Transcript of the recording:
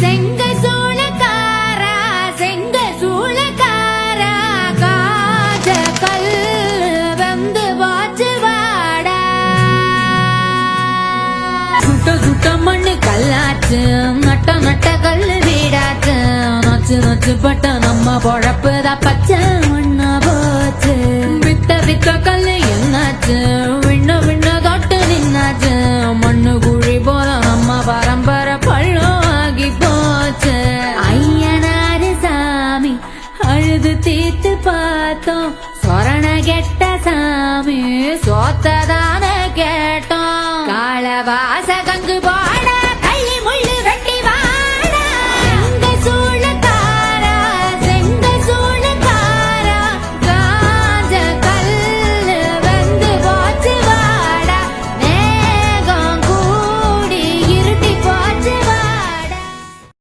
செங்க சூளக்காரா செங்க சூளக்காரா காஜ கல் வந்து போச்சு வாடா சுட்ட சுட்ட மண்ணு கல்லாச்சு நட்ட நட்ட கல்லு வீடாச்சு நச்சு நச்சு பட்ட நம்ம பொழப்புதான் பச்சை மண்ணா போச்சு வித்த வித்த கல்லு என்னாச்சு விண்ண விண்ண தொட்டு நின்னாச்சு மண்ணு குழி போல நம்ம பரம்பரை பள்ளம் ஆகி போச்சு ஐயனாரு சாமி அழுது தீர்த்து பார்த்தோம் சொரண கெட்ட சாமி சோத்ததான கேட்டோம் காலவாச கங்கு போ